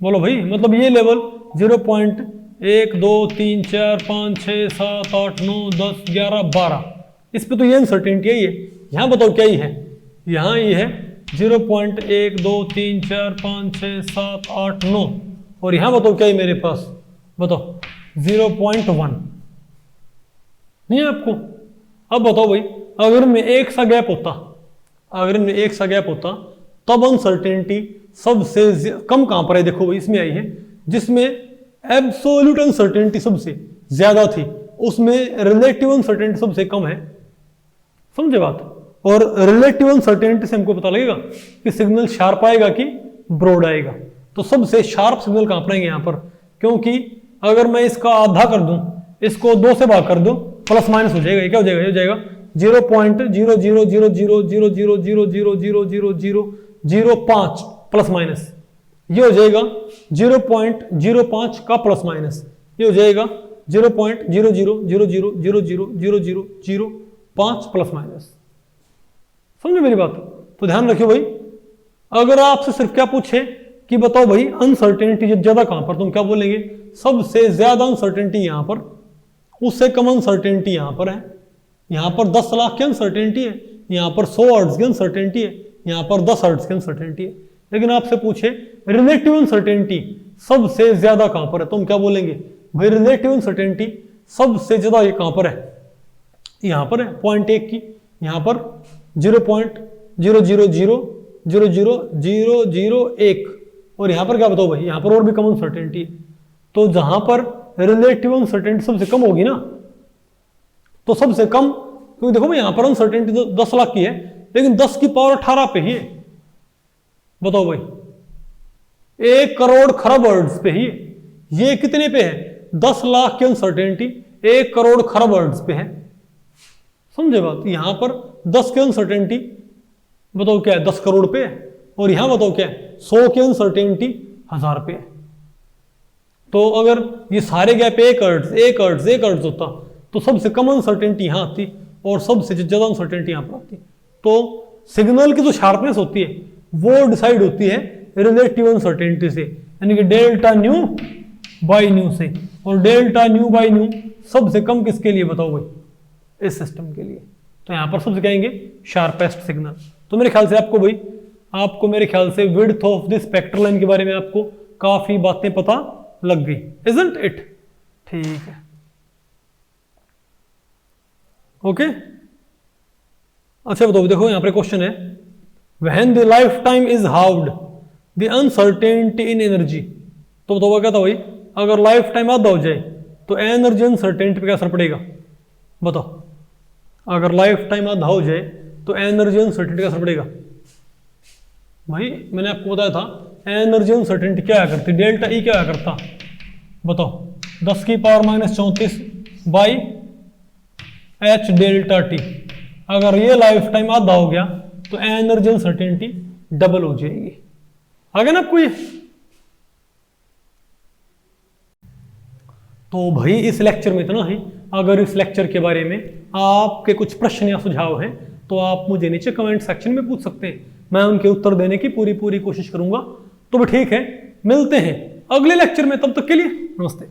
बोलो भाई, मतलब ये लेवल 0.1 2 3 4 5 6 7 8 9 10 11 12, इस पे तो ये अनसर्टेनिटी है। ये यहां बताओ क्या ही है, यहां ये है 0.1 2 3 4 5 6 7 8 9, और यहां बताओ क्या है मेरे पास, बताओ 0.1 नहीं है आपको। अब बताओ भाई अगर इनमें एक सा गैप होता, अगर इनमें एक सा गैप होता तब अनसर्टेनिटी सबसे कम कहां पर है, देखो भाई इसमें आई है जिसमें एब्सोल्यूट अनसर्टेनिटी सबसे ज्यादा थी, उसमें रिलेटिव अनसर्टेनिटी सबसे कम है, समझे बात। और रिलेटिव अनसर्टेनिटी से हमको पता लगेगा कि सिग्नल शार्प आएगा कि ब्रॉड आएगा। तो सबसे शार्प सिग्नल कहां पर आएंगे यहाँ पर, क्योंकि अगर मैं इसका आधा कर दूं, इसको 2 से भाग कर दूं, प्लस माइनस हो जाएगा, ये क्या हो जाएगा, ये हो जाएगा 0.00000000005 प्लस माइनस, ये हो जाएगा 0.05 का प्लस माइनस, ये हो जाएगा 0.000000005 प्लस माइनस, समझे मेरी बात। तो ध्यान रखियो भाई, अगर आपसे सिर्फ क्या पूछे कि बताओ भाई अनसर्टेनिटी ज्यादा कहां पर, तुम क्या बोलेंगे, सबसे ज्यादा अनसर्टेनिटी यहां पर, उससे कम अनसर्टेनिटी यहां पर है। यहां पर 10 लाख की अनसर्टेनिटी है, यहां पर 100 हर्ट्ज की अनसर्टेनिटी है, यहां पर 10 हर्ट्ज की अनसर्टेनिटी है। लेकिन आपसे पूछे रिलेटिव अनसर्टेनिटी सबसे ज्यादा कहां पर है, तुम क्या बोलेंगे भाई रिलेटिव अनसर्टेनिटी सबसे ज्यादा ये कहां पर है, यहां पर है 0.1 की, यहां पर 0.000000001, और यहां पर क्या बताओ भाई यहां पर और भी कम अनसर्टेनिटी है। तो जहां पर रिलेटिव अनसर्टेनिटी सबसे कम होगी ना, तो सबसे कम, क्योंकि देखो भाई यहां पर अनसर्टेनिटी 10 लाख की है, लेकिन 10 की पावर 18 पे ही है, बताओ भाई 1 करोड़ खरब हर्ट्ज पे ही है। ये कितने पे है 10 लाख की अनसर्टेनिटी 1 करोड़ खरब हर्ट्ज पे है, समझे बात। यहां पर 10 की अनसर्टेनिटी बताओ क्या है 10 करोड़ पे है, और यहां बताओ क्या है 100 की अनसर्टेनिटी 1000 पे है। तो अगर ये सारे गैप 1 हर्ट्ज होता तो सबसे कम अनसर्टेनिटी यहां आती और सबसे ज्यादा अनसर्टेनिटी यहां पर आती। तो सिग्नल की जो शार्पनेस होती है वो डिसाइड होती है रिलेटिव अनसर्टेनिटी से, यानी कि डेल्टा न्यू बाई न्यू से, और डेल्टा न्यू बाई न्यू सबसे कम किसके लिए बताओ भाई, इस सिस्टम के लिए। तो यहां पर सबसे कहेंगे शार्पेस्ट सिग्नल। तो मेरे ख्याल से आपको मेरे ख्याल से width of the spectral line के बारे में आपको काफी बातें पता लग गई, इजंट इट, ठीक है, ओके। अच्छा बताओ, देखो यहां पर क्वेश्चन है, when the life time is हाउड the uncertainty in energy. तो बताओ क्या था भाई, अगर लाइफ टाइम आधा हो जाए तो एनर्जी अनसर्टेनिटी पे क्या असर पड़ेगा, बताओ। अगर लाइफ टाइम आधा हो जाए तो एनर्जी अनसर्टेनिटी का असर पड़ेगा। भाई मैंने आपको बताया था एनर्जी अनसर्टेनिटी क्या करती, डेल्टा ई क्या करता, बताओ 10 की power -34 by H delta T. अगर ये लाइफ टाइम आधा हो गया तो एनर्जी अनसर्टेनिटी डबल हो जाएगी। आ गया ना आपको ये? तो भाई इस लेक्चर में इतना ही। अगर इस लेक्चर के बारे में आपके कुछ प्रश्न या सुझाव हैं तो आप मुझे नीचे कमेंट सेक्शन में पूछ सकते हैं, मैं उनके उत्तर देने की पूरी कोशिश करूंगा। तो ठीक है, मिलते हैं अगले लेक्चर में, तब तक के लिए नमस्ते।